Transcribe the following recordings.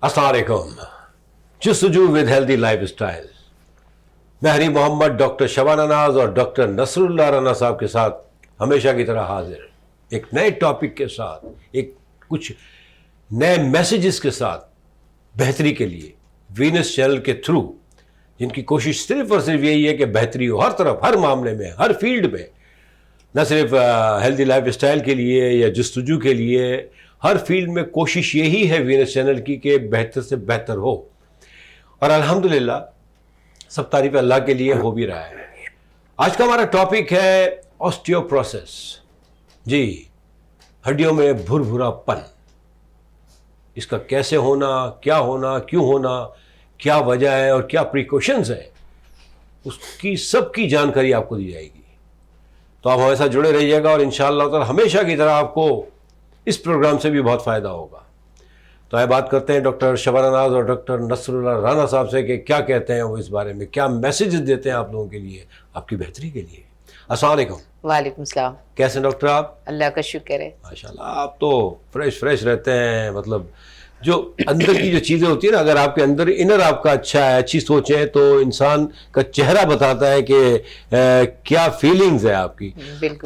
अस्सलाम वालेकुम। जुस्तजू with healthy life style. मैं हनी मोहम्मद डॉक्टर शबाना नाज और डॉक्टर नसरुल्लाह राना साहब के साथ हमेशा की तरह हाजिर, एक नए टॉपिक के साथ, एक कुछ नए मैसेजेस के साथ, बेहतरी के लिए वीनस चैनल के थ्रू, जिनकी कोशिश सिर्फ और सिर्फ यही है कि बेहतरी हो हर तरफ, हर मामले में, हर फील्ड में, न सिर्फ हेल्दी लाइफ स्टाइल के लिए या जुस्तजू के लिए, हर फील्ड में कोशिश यही है वीनस चैनल की कि बेहतर से बेहतर हो। और अल्हम्दुलिल्लाह सब तारीफ अल्लाह के लिए हो भी रहा है। आज का हमारा टॉपिक है ऑस्टियोप्रोसिस। जी, हड्डियों में भुरभुरापन, इसका कैसे होना, क्या होना, क्यों होना, क्या वजह है और क्या प्रिकॉशंस हैं, उसकी सबकी जानकारी आपको दी जाएगी। तो आप हमारे साथ जुड़े रहिएगा और इंशाअल्लाह ताला हमेशा की तरह आपको इस प्रोग्राम से भी बहुत फ़ायदा होगा। तो आइए बात करते हैं डॉक्टर शबाना नाज और डॉक्टर नसरुल्लाह राना साहब से कि क्या कहते हैं वो इस बारे में, क्या मैसेजेस देते हैं आप लोगों के लिए, आपकी बेहतरी के लिए। अस्सलाम वालेकुम। वालेकुम सलाम। कैसे हैं डॉक्टर आप? अल्लाह का शुक्र है। माशाल्लाह, आप तो फ्रेश रहते हैं। मतलब जो अंदर की जो चीज़ें होती है ना, अगर आपके अंदर इनर आपका अच्छा है, अच्छी सोच है, तो इंसान का चेहरा बताता है कि क्या फीलिंग्स है आपकी।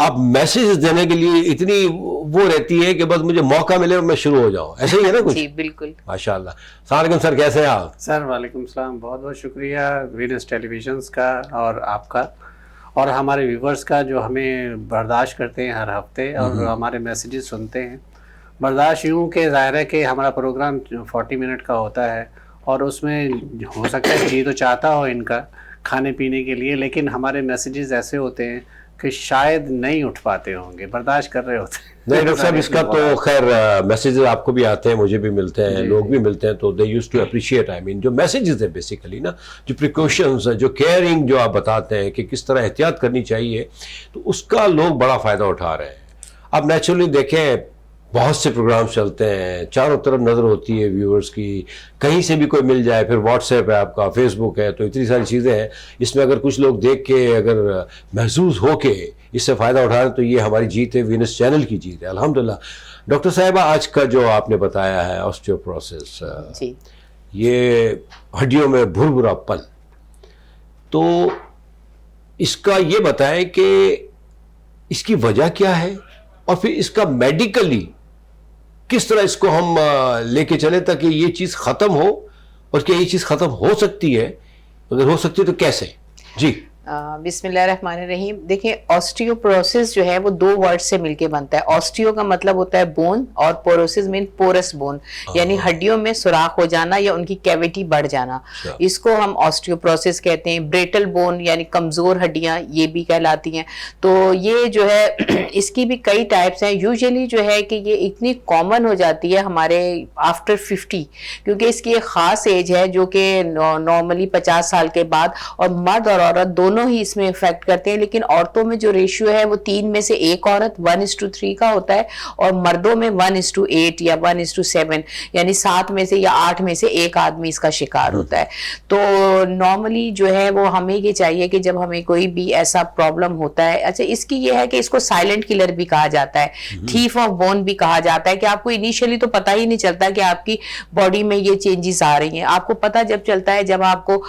आप मैसेज देने के लिए इतनी वो रहती है कि बस मुझे मौका मिले और मैं शुरू हो जाऊं, ऐसे ही है ना कुछ? जी बिल्कुल। माशाल्लाह। अस्सलाम वालेकुम सर, कैसे हैं आप? सर वालेकुम सलाम, बहुत बहुत शुक्रिया वीनस टेलीविजन्स का और आपका और हमारे व्यूवर्स का, जो हमें बर्दाश्त करते हैं हर हफ्ते और हमारे मैसेजेस सुनते हैं। बर्दाश्त यूँ कि ज़ाहिर है कि हमारा प्रोग्राम 40 मिनट का होता है और उसमें हो सकता है जी तो चाहता हो इनका खाने पीने के लिए, लेकिन हमारे मैसेजेस ऐसे होते हैं कि शायद नहीं उठ पाते होंगे, बर्दाश्त कर रहे होते हैं। नहीं डॉक्टर साहब, इसका तो खैर मैसेजेस आपको भी आते हैं, मुझे भी मिलते हैं, लोग भी मिलते हैं, तो they used to appreciate. I mean जो मैसेजेस है बेसिकली ना, जो प्रिकॉशंस है, जो केयरिंग जो आप बताते हैं कि किस तरह एहतियात करनी चाहिए, तो उसका लोग बड़ा फ़ायदा उठा रहे हैं। अब नेचुरली देखें, बहुत से प्रोग्राम चलते हैं, चारों तरफ नज़र होती है व्यूअर्स की, कहीं से भी कोई मिल जाए, फिर व्हाट्सएप है आपका, फेसबुक है, तो इतनी सारी चीज़ें हैं। इसमें अगर कुछ लोग देख के अगर महसूस हो के इससे फ़ायदा उठा रहे, तो ये हमारी जीत है, वीनस चैनल की जीत है, अल्हम्दुलिल्लाह। डॉक्टर साहिबा, आज का जो आपने बताया है ऑस्टियोप्रोसिस, ये हड्डियों में भुरभुरापन, तो इसका ये बताएं कि इसकी वजह क्या है और फिर इसका मेडिकली किस तरह इसको हम लेके चले ताकि ये चीज़ ख़त्म हो, और क्या ये चीज़ ख़त्म हो सकती है? अगर हो सकती है तो कैसे? जी बिस्मिल्लाहिर्रहमानिर्रहीम। देखिए, ऑस्टियोप्रोसिस जो है वो दो वर्ड से मिलके बनता है। ऑस्टियो का मतलब होता है बोन और पोरोसिस मीन पोरस बोन, यानी हड्डियों में सुराख हो जाना या उनकी कैविटी बढ़ जाना, इसको हम ऑस्टियोप्रोसिस कहते हैं। ब्रेटल बोन यानी कमज़ोर हड्डियां, ये भी कहलाती हैं। तो ये जो है इसकी भी कई टाइप्स हैं। यूजुअली जो है कि ये इतनी कॉमन हो जाती है हमारे आफ्टर 50, क्योंकि इसकी एक ख़ास एज है जो कि नॉर्मली 50 साल के बाद, और मर्द और औरत दोनों ही इसमें इफेक्ट करते हैं। लेकिन औरतों में जो रेशियो है वो 3 में से 1 औरत 1:3 का होता है, और मर्दों में 1:8 या 1:7, यानी 7 में से या 8 में से 1 आदमी इसका शिकार होता है। तो नॉर्मली जो है वो हमें ये चाहिए कि जब हमें कोई भी ऐसा प्रॉब्लम होता है, अच्छा इसकी ये है कि इसको साइलेंट किलर भी कहा जाता है, थीफ ऑफ बोन भी कहा जाता है, कि आपको इनिशियली तो पता ही नहीं चलता कि आपकी बॉडी में ये चेंजेस आ रही हैं। आपको पता जब चलता है जब आपको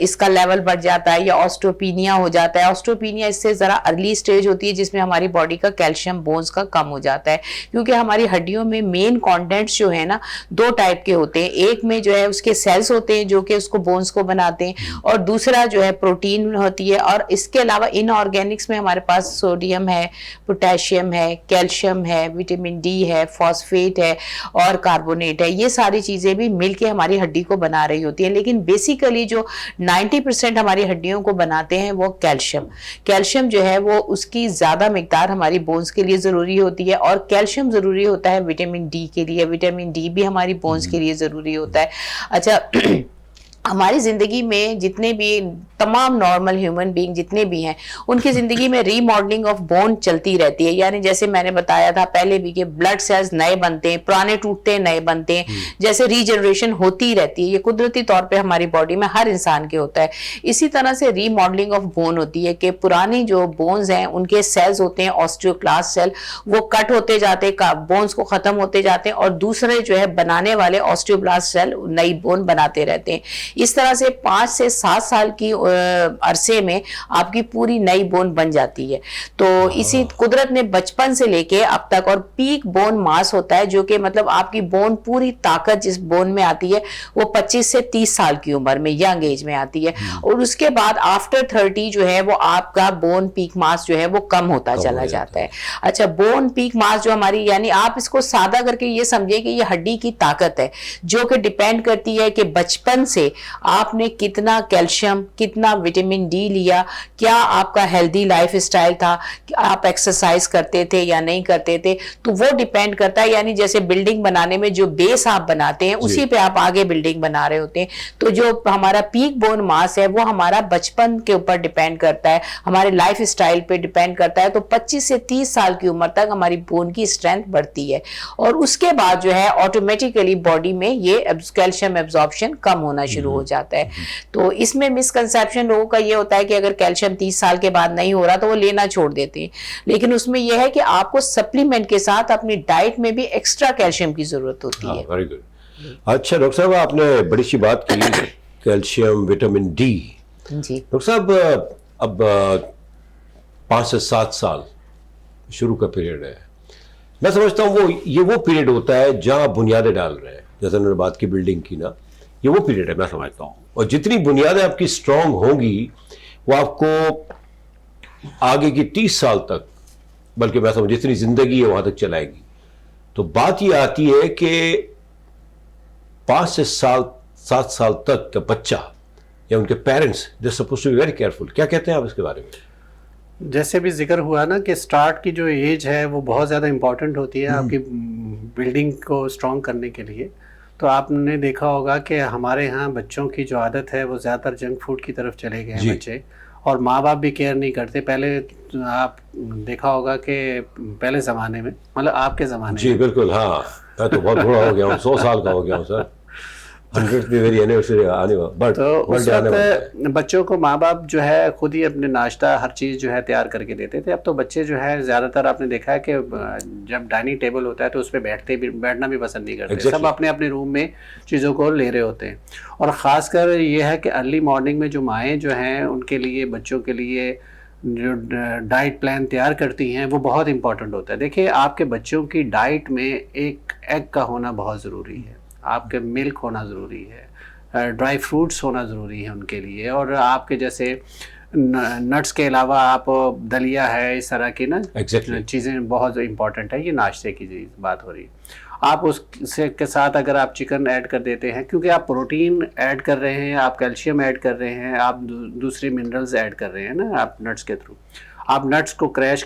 इसका लेवल बढ़ जाता है या ऑस्टियोपीनिया हो जाता है। ऑस्टियोपीनिया इससे ज़रा अर्ली स्टेज होती है जिसमें हमारी बॉडी का कैल्शियम बोन्स का कम हो जाता है, क्योंकि हमारी हड्डियों में मेन कंटेंट्स जो है ना 2 टाइप के होते हैं। एक में जो है उसके सेल्स होते हैं जो कि उसको बोन्स को बनाते हैं, और दूसरा जो है प्रोटीन होती है। और इसके अलावा इनऑर्गेनिक्स में हमारे पास सोडियम है, पोटेशियम है, कैल्शियम है, विटामिन डी है, फॉस्फेट है और कार्बोनेट है। ये सारी चीज़ें भी मिलके हमारी हड्डी को बना रही होती हैं। लेकिन बेसिकली जो 90% हमारी हड्डियों को बनाते हैं वो कैल्शियम जो है वो उसकी ज़्यादा मिकदार हमारी बोन्स के लिए ज़रूरी होती है, और कैल्शियम ज़रूरी होता है विटामिन डी के लिए। विटामिन डी भी हमारी बोन्स के लिए ज़रूरी होता है। अच्छा हमारी जिंदगी में जितने भी तमाम नॉर्मल ह्यूमन बीइंग जितने भी हैं, उनकी जिंदगी में रीमॉडलिंग ऑफ बोन चलती रहती है। यानी जैसे मैंने बताया था पहले भी कि ब्लड सेल्स नए बनते हैं, पुराने टूटते हैं, नए बनते हैं, जैसे रीजनरेशन होती रहती है। ये कुदरती तौर पे हमारी बॉडी में हर इंसान के होता है। इसी तरह से रीमॉडलिंग ऑफ बोन होती है कि पुरानी जो बोन्स हैं उनके सेल्स होते हैं ऑस्टियोक्लास्ट सेल, वो कट होते जाते हैं, बोन्स को खत्म होते जाते हैं, और दूसरे जो है बनाने वाले ऑस्टियोब्लास्ट सेल नई बोन बनाते रहते हैं। इस तरह से 5 से 7 साल की अरसे में आपकी पूरी नई बोन बन जाती है। तो इसी कुदरत ने बचपन से लेके अब तक, और पीक बोन मास होता है जो कि मतलब आपकी बोन पूरी ताकत जिस बोन में आती है वो 25 से 30 साल की उम्र में, यंग एज में आती है। और उसके बाद आफ्टर 30 जो है वो आपका बोन पीक मास जो है वो कम होता चला जाता है। अच्छा, बोन पीक मास जो हमारी, यानी आप इसको सादा करके ये समझिए कि ये हड्डी की ताकत है जो कि डिपेंड करती है कि बचपन से आपने कितना कैल्शियम, कितना विटामिन डी लिया, क्या आपका हेल्दी लाइफ स्टाइल था, आप एक्सरसाइज करते थे या नहीं करते थे, तो वो डिपेंड करता है। यानी जैसे बिल्डिंग बनाने में जो बेस आप बनाते हैं उसी पे आप आगे बिल्डिंग बना रहे होते हैं। तो जो हमारा पीक बोन मास है वो हमारा बचपन के ऊपर डिपेंड करता है, हमारे लाइफ स्टाइल पे डिपेंड करता है। तो 25 से 30 साल की उम्र तक हमारी बोन की स्ट्रेंथ बढ़ती है, और उसके बाद जो है ऑटोमेटिकली बॉडी में ये कैल्शियम एब्जॉर्प्शन कम होना शुरू हो जाता है। तो इसमें मिसकंसेप्शन लोगों का ये होता है कि अगर कैल्शियम 30 साल के बाद नहीं हो रहा तो वो लेना छोड़ देते हैं, लेकिन उसमें यह है कि आपको सप्लीमेंट के साथ अपनी डाइट में भी एक्स्ट्रा कैल्शियम की जरूरत होती है। Very good. अच्छा डॉक्टर साहब, आपने बड़ी सी बात की कैल्शियम, विटामिन डी। जी डॉक्टर साहब, अब 5 से 7 साल शुरू का पीरियड है। मैं समझता हूँ वो पीरियड होता है जहाँ बुनियादें डाल रहे हैं, जैसे उन्होंने बात की बिल्डिंग की ना, ये वो पीरियड है मैं समझता हूँ। और जितनी बुनियादें आपकी स्ट्रांग होंगी वो आपको आगे की 30 साल तक, बल्कि मैं समझ जितनी जिंदगी है वहां तक चलाएगी। तो बात ये आती है कि 5 से 7 साल तक का बच्चा या उनके parents they suppose to be very careful. क्या कहते हैं आप इसके बारे में? जैसे भी जिक्र हुआ ना कि स्टार्ट की जो एज है वो बहुत ज़्यादा इम्पॉर्टेंट होती है आपकी बिल्डिंग को स्ट्रॉन्ग करने के लिए। तो आपने देखा होगा कि हमारे यहाँ बच्चों की जो आदत है वो ज़्यादातर जंक फूड की तरफ चले गए हैं बच्चे, और माँ बाप भी केयर नहीं करते। पहले आप देखा होगा कि पहले ज़माने में, मतलब आपके ज़माने जी में, बिल्कुल, हाँ मैं तो बहुत बूढ़ा हो गया हूँ, 100 साल का हो गया हूँ सर, 100th मेरी एनिवर्सरी आने वाला। तो उस वक्त बच्चों को माँ बाप जो है खुद ही अपने नाश्ता हर चीज़ जो है तैयार करके देते थे। अब तो बच्चे जो है ज़्यादातर आपने देखा है कि जब डाइनिंग टेबल होता है तो उस पर बैठना भी पसंद नहीं करते। सब अपने अपने रूम में चीज़ों को ले रहे होते हैं। और ख़ासकर ये है कि अर्ली मॉर्निंग में जो माएँ जो हैं उनके लिए, बच्चों के लिए जो डाइट प्लान तैयार करती हैं वो बहुत इंपॉर्टेंट होता है। देखिए, आपके बच्चों की डाइट में एक एग का होना बहुत ज़रूरी है, आपके मिल्क होना ज़रूरी है, ड्राई फ्रूट्स होना ज़रूरी है उनके लिए, और आपके जैसे नट्स के अलावा आप दलिया है, इस तरह की ना चीज़ें बहुत इंपॉर्टेंट है। ये नाश्ते की बात हो रही है। आप उससे के साथ अगर आप चिकन ऐड कर देते हैं, क्योंकि आप प्रोटीन ऐड कर रहे हैं, आप कैल्शियम ऐड कर रहे हैं, आप दूसरे मिनरल्स ऐड कर रहे हैं ना आप नट्स के थ्रू। आप नट्स को क्रश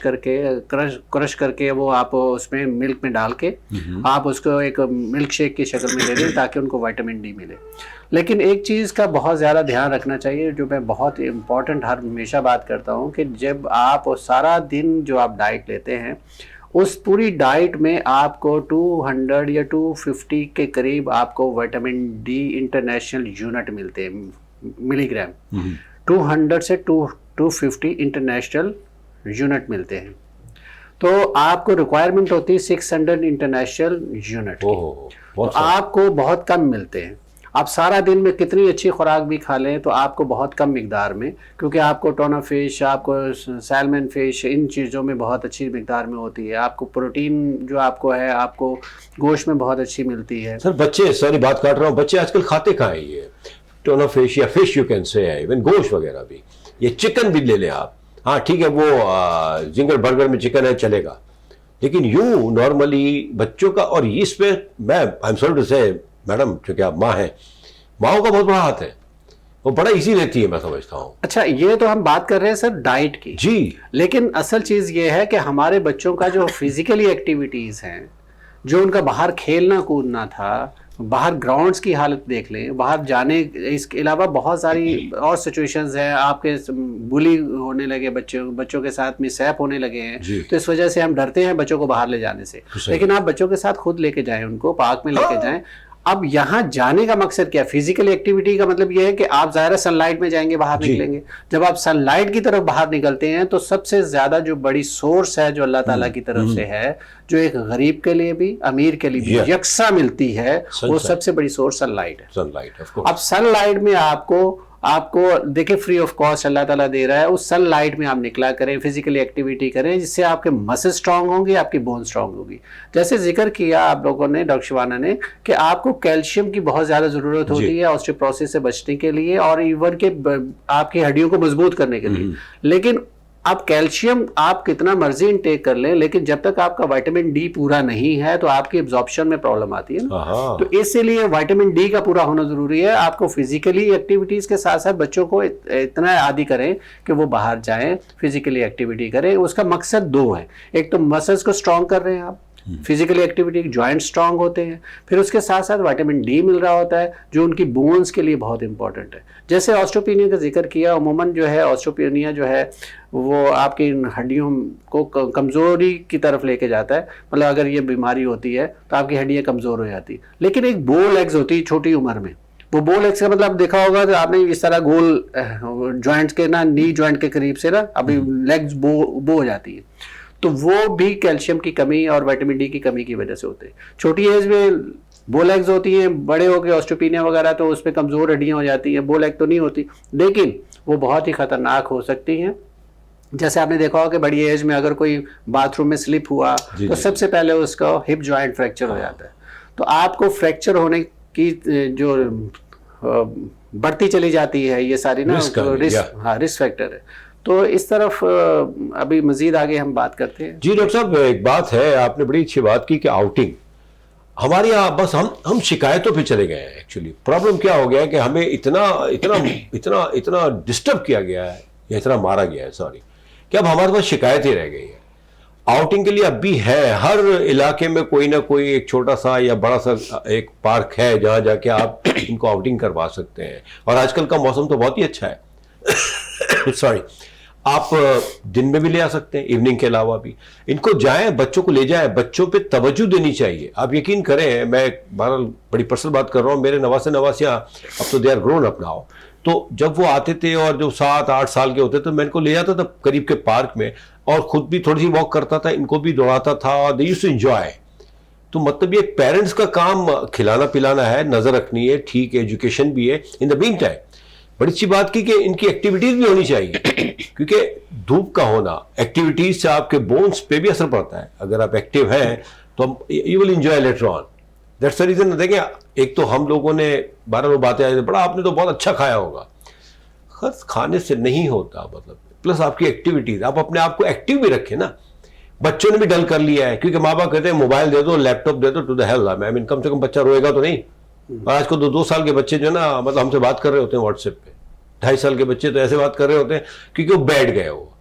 करके वो आप उसमें मिल्क में डाल के आप उसको एक मिल्क शेक की शक्ल में दे दें ताकि उनको विटामिन डी मिले। लेकिन एक चीज़ का बहुत ज़्यादा ध्यान रखना चाहिए, जो मैं बहुत इम्पॉर्टेंट हमेशा बात करता हूँ, कि जब आप सारा दिन जो आप डाइट लेते हैं उस पूरी डाइट में आपको 200 या 250 के करीब आपको विटामिन डी इंटरनेशनल यूनिट मिलते हैं, मिलीग्राम। 200 से 250 इंटरनेशनल यूनिट मिलते हैं। तो आपको रिक्वायरमेंट होती है 600 इंटरनेशनल यूनिट की, तो आपको बहुत कम मिलते हैं। आप सारा दिन में कितनी अच्छी खुराक भी खा लें तो आपको बहुत कम मिकदार में, क्योंकि आपको टोना फिश, आपको सैल्मन फिश, इन चीज़ों में बहुत अच्छी मिकदार में होती है। आपको प्रोटीन जो आपको है आपको गोश्त में बहुत अच्छी मिलती है। सर बच्चे, सॉरी बात काट रहा हूँ, बच्चे आजकल खाते कहाँ हैं ये टोना फिश या fish you can say, even गोश्त वगैरह भी, ये चिकन भी ले लें आप, हाँ ठीक है वो जिंगर बर्गर में चिकन है चलेगा, लेकिन यूं नॉर्मली बच्चों का, और इस पे मैं आई एम सॉरी टू से मैडम, क्योंकि आप माँ हैं, माँओं का बहुत बड़ा हाथ है, वो बड़ा इजी रहती है मैं समझता हूँ। अच्छा, ये तो हम बात कर रहे हैं सर डाइट की जी, लेकिन असल चीज़ ये है कि हमारे बच्चों का जो फिजिकली एक्टिविटीज़ हैं, जो उनका बाहर खेलना कूदना था, बाहर ग्राउंड्स की हालत देख लें, बाहर जाने, इसके अलावा बहुत सारी और सिचुएशंस हैं। आपके बुली होने लगे बच्चों के साथ मिसहैप होने लगे हैं, तो इस वजह से हम डरते हैं बच्चों को बाहर ले जाने से। लेकिन आप बच्चों के साथ खुद लेके जाएं, उनको पार्क में लेके जाएं। अब यहाँ जाने का मकसद क्या है? फिजिकल एक्टिविटी का मतलब ये है कि आप ज़ाहिर सनलाइट में जाएंगे, बाहर निकलेंगे। जब आप सनलाइट की तरफ बाहर निकलते हैं तो सबसे ज्यादा जो बड़ी सोर्स है जो अल्लाह ताला की तरफ से है, जो एक गरीब के लिए भी अमीर के लिए भी यकसा मिलती है, वो सबसे बड़ी सोर्स सनलाइट है। सनलाइट, अब सनलाइट में आपको देखिए फ्री ऑफ कॉस्ट अल्लाह ताला दे रहा है, उस सनलाइट में आप निकला करें, फिजिकली एक्टिविटी करें, जिससे आपके मसल स्ट्रांग होंगे, आपकी बोन स्ट्रांग होगी। जैसे जिक्र किया आप लोगों ने, डॉक्टर शिवाना ने, कि आपको कैल्शियम की बहुत ज्यादा जरूरत होती है ऑस्टियोपोरोसिस से बचने के लिए और इवन के आपकी हड्डियों को मजबूत करने के लिए। लेकिन आप कैल्शियम आप कितना मर्जी इनटेक कर लें, लेकिन जब तक आपका विटामिन डी पूरा नहीं है तो आपकी एब्जॉर्प्शन में प्रॉब्लम आती है ना। तो इसीलिए विटामिन डी का पूरा होना जरूरी है। आपको फिजिकली एक्टिविटीज के साथ साथ बच्चों को इतना आदी करें कि वो बाहर जाएं, फिजिकली एक्टिविटी करें। उसका मकसद दो है, एक तो मसल्स को स्ट्रॉन्ग कर रहे हैं आप, फिजिकली एक्टिविटी, जॉइंट स्ट्रांग होते हैं, फिर उसके साथ साथ विटामिन डी मिल रहा होता है जो उनकी बोन्स के लिए बहुत इंपॉर्टेंट है। जैसे ऑस्टियोपेनिया का जिक्र किया, अमूमन जो है ऑस्टियोपेनिया जो है वो आपकी हड्डियों को कमज़ोरी की तरफ लेके जाता है। मतलब अगर ये बीमारी होती है तो आपकी हड्डियाँ कमज़ोर हो जाती। लेकिन एक बो लेग्स होती है छोटी उम्र में, वो बो लेग्स का मतलब देखा होगा तो आपने इस तरह गोल जॉइंट्स के ना, नी जॉइंट के करीब से ना अभी लेग्स बो हो जाती है। तो वो भी कैल्शियम की कमी और विटामिन डी की कमी की वजह से होते हैं। छोटी एज में बो लेग्स होती हैं, बड़े हो गए ऑस्टियोपेनिया वगैरह तो उसमें कमज़ोर हड्डियाँ हो जाती हैं, बो लेग तो नहीं होती, लेकिन वो बहुत ही खतरनाक हो सकती हैं। जैसे आपने देखा होगा कि बड़ी एज में अगर कोई बाथरूम में स्लिप हुआ तो सबसे पहले उसका हिप जॉइंट फ्रैक्चर हो जाता है। तो आपको फ्रैक्चर होने की जो बढ़ती चली जाती है ये सारी ना रिस्क फैक्टर है। तो इस तरफ अभी मजीद आगे हम बात करते हैं। जी डॉक्टर साहब, एक बात है, आपने बड़ी अच्छी बात की कि आउटिंग हमारे यहाँ बस हम शिकायतों पे चले गए हैं। एक्चुअली प्रॉब्लम क्या हो गया है कि हमें इतना इतना इतना इतना डिस्टर्ब किया गया है या इतना मारा गया है, सॉरी, कि अब हमारे पास शिकायत ही रह गई है। आउटिंग के लिए अब भी है, हर इलाके में कोई ना कोई एक छोटा सा या बड़ा सा एक पार्क है जहाँ जाके आप इनको आउटिंग करवा सकते हैं। और आजकल का मौसम तो बहुत ही अच्छा है सॉरी, आप दिन में भी ले आ सकते हैं, इवनिंग के अलावा भी इनको जाएं, बच्चों को ले जाएं, बच्चों पे तवज्जो देनी चाहिए। आप यकीन करें, मैं बहरहाल बड़ी पर्सनल बात कर रहा हूँ, मेरे नवासियाँ अब तो they are grown up now, तो जब वो आते थे और जो 7-8 साल के होते थे मैं इनको ले जाता था करीब के पार्क में और खुद भी थोड़ी सी वॉक करता था, इनको भी दौड़ाता था, दे यूज्ड टू एंजॉय। तो मतलब ये पेरेंट्स का काम खिलाना पिलाना है, नजर रखनी है, ठीक है, एजुकेशन भी है। इन द मीन टाइम बड़ी अच्छी बात की कि इनकी एक्टिविटीज भी होनी चाहिए क्योंकि धूप का होना, एक्टिविटीज से आपके बोन्स पे भी असर पड़ता है। अगर आप एक्टिव हैं तो you will enjoy later on. That's the reason. देखिए, एक तो हम लोगों ने 12 बातें आई, बड़ा आपने तो बहुत अच्छा खाया होगा, खर्च खाने से नहीं होता, मतलब प्लस आपकी एक्टिविटीज, आप अपने आप को एक्टिव भी रखें ना। बच्चों ने भी डल कर लिया है क्योंकि माँ बाप कहते हैं मोबाइल दे दो, लैपटॉप दे दो, to the hell. I mean कम से कम बच्चा रोएगा तो नहीं। और आज को 2 साल के बच्चे जो है ना, मतलब हमसे बात कर रहे होते हैं व्हाट्सएप पे, 2.5 साल के बच्चे तो ऐसे बात कर रहे होते हैं क्योंकि वो बैठ गए, वो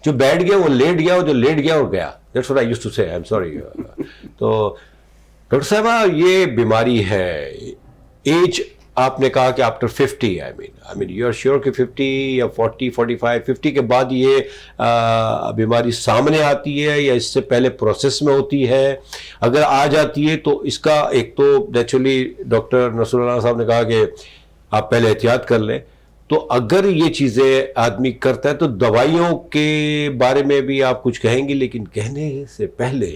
जो बैठ गया वो लेट गया, वो जो लेट गया वो गया। That's what I used to say, I am sorry. तो डॉक्टर साहब, ये बीमारी है, एज आपने कहा कि after 50, I mean you are sure कि 50 या 40, 45, 50 के बाद ये बीमारी सामने आती है या इससे पहले प्रोसेस में होती है? अगर आ जाती है तो इसका एक तो नेचुरली डॉक्टर नसरुल्लाह साहब ने कहा कि आप पहले एहतियात कर लें। तो अगर ये चीज़ें आदमी करता है तो दवाइयों के बारे में भी आप कुछ कहेंगे, लेकिन कहने से पहले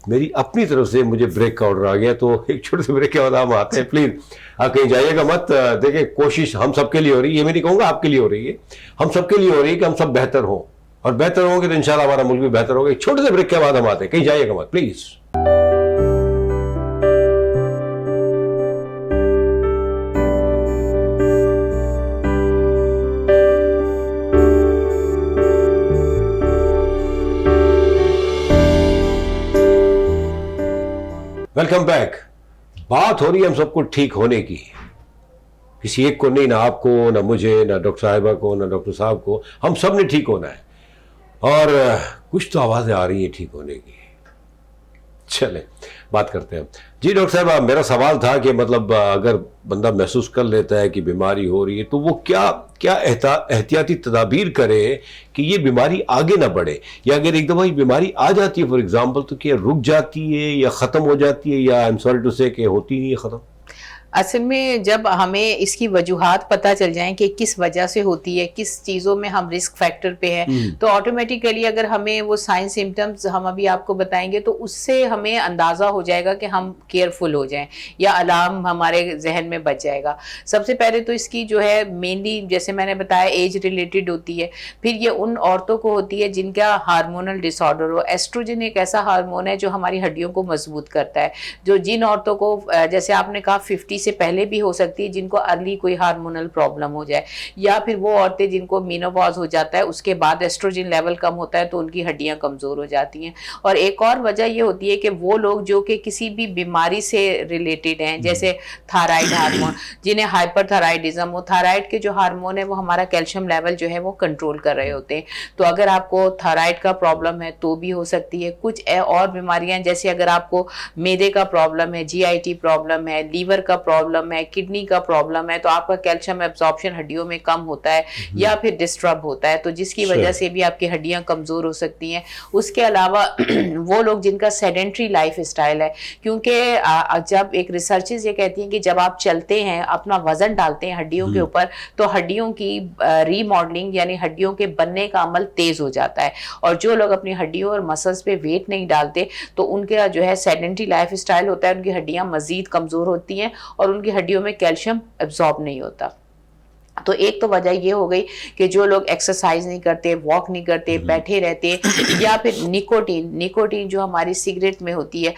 मेरी अपनी तरफ से मुझे ब्रेक का ऑर्डर आ गया, तो एक छोटे से ब्रेक के बाद हम आते हैं। प्लीज आप कहीं जाइएगा मत। देखिए, कोशिश हम सबके लिए हो रही है, ये मैं नहीं कहूँगा आपके लिए हो रही है, हम सबके लिए हो रही है कि हम सब बेहतर हों, और बेहतर होंगे तो इंशाल्लाह हमारा मुल्क भी बेहतर होगा। एक छोटे से ब्रेक के बाद हम आते हैं, कहीं जाइएगा मत प्लीज। Welcome back. बात हो रही है हम सबको ठीक होने की, किसी एक को नहीं, ना आपको, ना मुझे, ना डॉक्टर साहिबा को, ना डॉक्टर साहब को, हम सब ने ठीक होना है। और कुछ तो आवाज़ें आ रही हैं ठीक होने की। चले बात करते हैं। जी डॉक्टर साहब, मेरा सवाल था कि मतलब अगर बंदा महसूस कर लेता है कि बीमारी हो रही है तो वो क्या क्या एहतियाती तदाबीर करे कि ये बीमारी आगे ना बढ़े, या अगर एक दफ़ा ये बीमारी आ जाती है फॉर एग्जांपल तो क्या रुक जाती है या ख़त्म हो जाती है, या आई एम सॉरी टू से कि होती नहीं है ख़त्म? असल में जब हमें इसकी वजूहात पता चल जाएं कि किस वजह से होती है, किस चीज़ों में हम रिस्क फैक्टर पे हैं, तो ऑटोमेटिकली अगर हमें वो साइन सिम्टम्स हम अभी आपको बताएंगे तो उससे हमें अंदाज़ा हो जाएगा कि हम केयरफुल हो जाएं या अलार्म हमारे जहन में बच जाएगा। सबसे पहले तो इसकी जो है मेनली जैसे मैंने बताया एज रिलेटेड होती है। फिर ये उन औरतों को होती है जिनका हार्मोनल डिसऑर्डर हो। एस्ट्रोजन एक ऐसा हार्मोन है जो हमारी हड्डियों को मजबूत करता है, जो जिन औरतों को जैसे आपने कहा 50 से पहले भी हो सकती है जिनको अर्ली कोई हार्मोनल प्रॉब्लम हो जाए, या फिर वो औरतें जिनको मेनोपॉज हो जाता है उसके बाद एस्ट्रोजन लेवल कम होता है तो उनकी हड्डियां कमजोर हो जाती हैं। और एक और वजह ये होती है कि वो लोग जो कि किसी भी बीमारी से रिलेटेड हैं, जैसे थायराइड हार्मोन, जिन्हें हाइपरथायराइडिज्म हो, थायराइड के जो हार्मोन है वो हमारा कैल्शियम लेवल जो है वो कंट्रोल कर रहे होते हैं। तो अगर आपको थायराइड का प्रॉब्लम है तो भी हो सकती है। कुछ और बीमारियां जैसे अगर आपको मैदे का प्रॉब्लम है, GIT प्रॉब्लम है, लीवर का प्रॉब्लम है, किडनी का प्रॉब्लम है, तो आपका कैल्शियम एब्जॉर्प्शन हड्डियों में कम होता है या फिर डिस्टर्ब होता है, तो जिसकी वजह से भी आपकी हड्डियां कमजोर हो सकती हैं। उसके अलावा वो लोग जिनका सेडेंट्री लाइफ स्टाइल है, क्योंकि जब एक रिसर्चेस ये कहती हैं कि जब आप चलते हैं, अपना वजन डालते हैं हड्डियों के ऊपर, तो हड्डियों की रीमॉडलिंग यानी हड्डियों के बनने का अमल तेज हो जाता है। और जो लोग अपनी हड्डियों और मसल्स पे वेट नहीं डालते तो उनका जो है सेडेंट्री लाइफ स्टाइल होता है, उनकी हड्डियां मजीद कमजोर होती हैं और उनकी हड्डियों में कैल्शियम एब्जॉर्ब नहीं होता। तो एक तो वजह ये हो गई कि जो लोग एक्सरसाइज नहीं करते, वॉक नहीं करते, बैठे रहते, या फिर निकोटीन जो हमारी सिगरेट में होती है,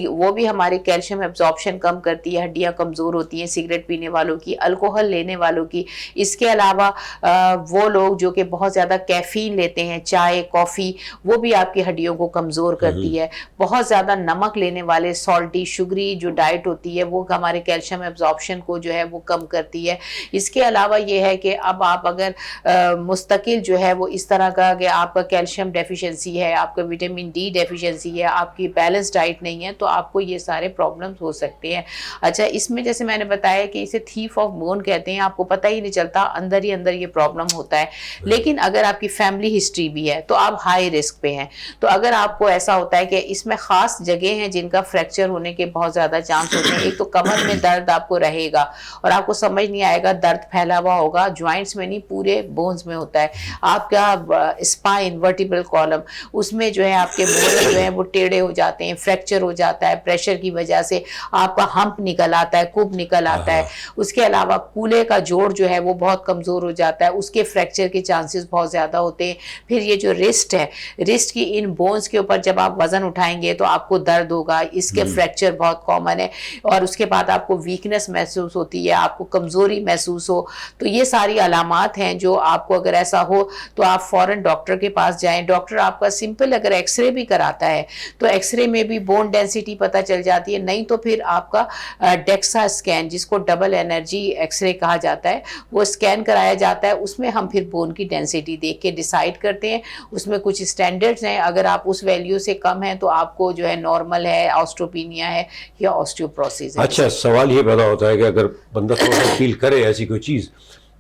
वो भी हमारे कैल्शियम एब्जॉर्प्शन कम करती है, हड्डियां कमजोर होती हैं सिगरेट पीने वालों की, अल्कोहल लेने वालों की। इसके अलावा वो लोग जो कि बहुत ज़्यादा कैफीन लेते हैं, चाय कॉफ़ी, वो भी आपकी हड्डियों को कमज़ोर करती है। बहुत ज़्यादा नमक लेने वाले, सॉल्टी शुगरी जो डाइट होती है वो हमारे कैल्शियम एब्जॉर्प्शन को जो है वो कम करती है। इसके अलावा ये है कि अब आप अगर मुस्तकिल जो है वो इस तरह का कि आपका कैल्शियम डेफिशिएंसी है, आपका विटामिन D डेफिशिएंसी है, आपकी बैलेंस डाइट नहीं है, तो आपको ये सारे प्रॉब्लम्स हो सकते हैं। अच्छा, इसमें जैसे मैंने बताया कि इसे थीफ ऑफ बोन कहते हैं, आपको पता ही नहीं चलता, अंदर ही अंदर ये प्रॉब्लम होता है। लेकिन अगर आपकी फैमिली हिस्ट्री भी है तो आप हाई रिस्क पे हैं। तो अगर आपको ऐसा होता है कि इसमें खास जगह हैं जिनका फ्रैक्चर होने के बहुत ज़्यादा चांस होते हैं। एक तो कमर में दर्द आपको रहेगा और आपको समझ नहीं आएगा, दर्द फैला हुआ होगा, ज्वाइंट्स में नहीं पूरे बोन्स में होता है। आपका स्पाइन, वर्टिब्रल कॉलम, उसमें जो है आपके बोन जो है वो टेढ़े हो जाते हैं, फ्रैक्चर हो जाता है, प्रेशर की वजह से आपका हम्प निकल आता है, कुब निकल आता है। उसके अलावा कूल्हे का जोड़ जो है वो बहुत कमज़ोर हो जाता है, उसके फ्रैक्चर के चांसेस बहुत ज़्यादा होते हैं। फिर ये जो रिस्ट है, रिस्ट की इन बोन्स के ऊपर जब आप वज़न उठाएंगे तो आपको दर्द होगा, इसके फ्रैक्चर बहुत कॉमन है। और उसके बाद आपको वीकनेस महसूस होती है, आपको कमज़ोरी महसूस हो, तो ये सारी अलामात हैं जो आपको अगर ऐसा हो तो आप फ़ौरन डॉक्टर के पास जाएं। डॉक्टर आपका सिंपल अगर एक्सरे भी कराता है तो एक्सरे में भी बोन डेंसिटी पता चल जाती है, नहीं तो फिर आपका डेक्सा स्कैन, जिसको डबल एनर्जी एक्सरे कहा जाता है, वो स्कैन कराया जाता है। उसमें हम फिर बोन की डेंसिटी देख के डिसाइड करते हैं। उसमें कुछ स्टैंडर्ड्स हैं, अगर आप उस वैल्यू से कम हैं तो आपको जो है नॉर्मल है, ऑस्ट्रोपीनिया है या ऑस्टियोप्रोसिस है। अच्छा, सवाल ये पैदा होता है कि अगर बंदा थोड़ा सा फील करे ऐसी कोई चीज़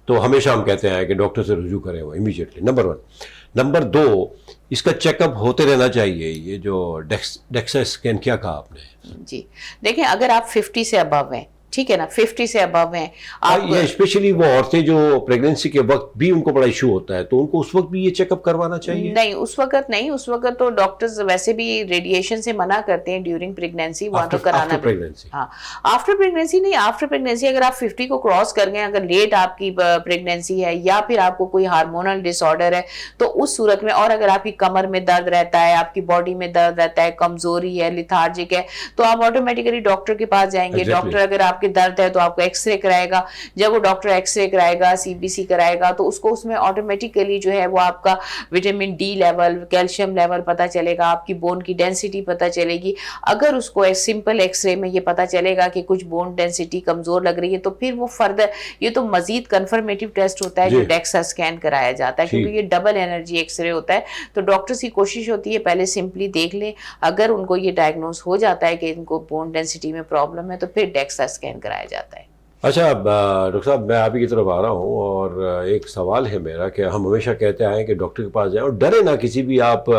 तो हमेशा हम कहते हैं कि डॉक्टर से रुजू करें वो इमीडिएटली, नंबर 1। नंबर 2, इसका चेकअप होते रहना चाहिए। ये जो डेक्सा स्कैन क्या कहा आपने? जी देखिए, अगर आप 50 से अबव हैं, ठीक है ना, 50 से अबव हैं आप, ये स्पेशली वो औरतें जो प्रेगनेंसी के वक्त भी उनको बड़ा इशू होता है, तो उनको उस वक्त भी ये चेकअप करवाना चाहिए? नहीं, उस वक्त नहीं, उस वक्त तो डॉक्टर्स वैसे भी रेडिएशन से मना करते हैं ड्यूरिंग प्रेगनेंसी, वहाँ तो कराना प्रेगनेंसी। हाँ, आफ्टर प्रेगनेंसी नहीं, आफ्टर प्रेगनेंसी अगर आप 50 को क्रॉस कर गए, अगर लेट आपकी प्रेगनेंसी है या फिर आपको कोई हार्मोनल डिसऑर्डर है, तो उस सूरत में, और अगर आपकी कमर में दर्द रहता है, आपकी बॉडी में दर्द रहता है, कमजोरी है, लिथार्जिक है, तो आप ऑटोमेटिकली डॉक्टर के पास जाएंगे। डॉक्टर अगर आपके आपके दर्द है तो आपको एक्सरे कराएगा। जब वो डॉक्टर एक्सरे कराएगा, सीबीसी कराएगा, तो उसको उसमें ऑटोमेटिकली जो है वो आपका vitamin D level, calcium level पता चलेगा, आपकी बोन की डेंसिटी पता चलेगी। अगर उसको एक सिंपल एक्सरे में ये पता चलेगा कि कुछ बोन डेंसिटी कमजोर लग रही है, तो फिर वो फर्दर, ये तो मजीद कंफर्मेटिव टेस्ट होता है जो डेक्सा स्कैन कराया जाता है, क्योंकि ये डबल एनर्जी एक्सरे होता है। तो डॉक्टर्स की कोशिश होती है पहले सिंपली देख ले, अगर उनको ये डायग्नोस हो जाता है कि इनको बोन डेंसिटी में प्रॉब्लम है, तो फिर डेक्सा स्कैन कराया जाता है। अच्छा डॉक्टर साहब, मैं आप ही की तरफ आ रहा हूँ और एक सवाल है मेरा कि हम हमेशा कहते आए कि डॉक्टर के पास जाएं और डरे ना किसी भी आप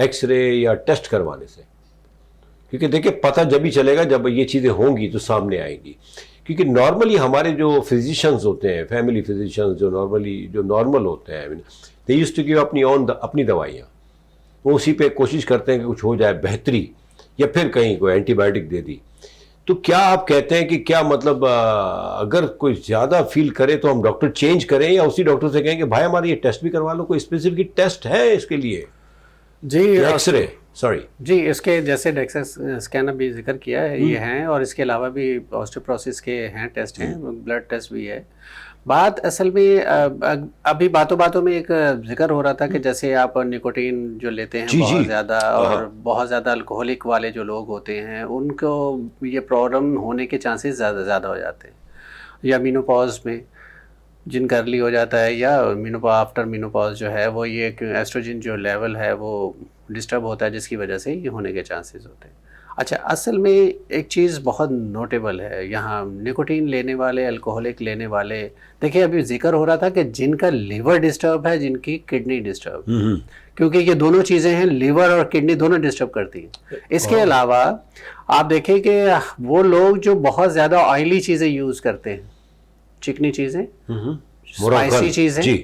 एक्सरे या टेस्ट करवाने से, क्योंकि देखिए पता जब ही चलेगा जब ये चीज़ें होंगी तो सामने आएंगी। क्योंकि नॉर्मली हमारे जो फिजिशियंस होते हैं, फैमिली फिजिशियंस जो नॉर्मल होते हैं, दे यूज्ड टू गिव अपनी दवाइयाँ, वो उसी पे कोशिश करते हैं कि कुछ हो जाए बेहतरी, या फिर कहीं कोई एंटीबायोटिक दे दी। तो क्या आप कहते हैं कि क्या मतलब अगर कोई ज़्यादा फील करे तो हम डॉक्टर चेंज करें, या उसी डॉक्टर से कहें कि भाई हमारा ये टेस्ट भी करवा लो, कोई स्पेसिफिक टेस्ट है इसके लिए? जी, एक्सरे, सॉरी जी, इसके जैसे डेक्सा स्कैन अभी जिक्र किया है, ये हैं, और इसके अलावा भी ऑस्टियोपोरोसिस के हैं टेस्ट हैं, ब्लड टेस्ट भी है। बात असल में अभी बातों बातों में एक जिक्र हो रहा था कि जैसे आप निकोटीन जो लेते हैं बहुत ज़्यादा, और बहुत ज़्यादा अल्कोहलिक वाले जो लोग होते हैं उनको ये प्रॉब्लम होने के चांसेस ज़्यादा हो जाते हैं, या मीनोपॉज में जिनका अर्ली हो जाता है, या आफ्टर मीनोपॉज जो है वो ये एस्ट्रोजन जो लेवल है वो डिस्टर्ब होता है, जिसकी वजह से ये होने के चांसेस होते हैं। अच्छा, असल में एक चीज़ बहुत नोटेबल है यहाँ, निकोटीन लेने वाले, अल्कोहलिक लेने वाले, देखिए अभी जिक्र हो रहा था कि जिनका लिवर डिस्टर्ब है, जिनकी किडनी डिस्टर्ब, क्योंकि ये दोनों चीज़ें हैं, लिवर और किडनी दोनों डिस्टर्ब करती हैं। इसके अलावा आप देखें कि वो लोग जो बहुत ज़्यादा ऑयली चीज़ें यूज़ करते हैं, चिकनी चीज़ें, स्पाइसी चीज़ें,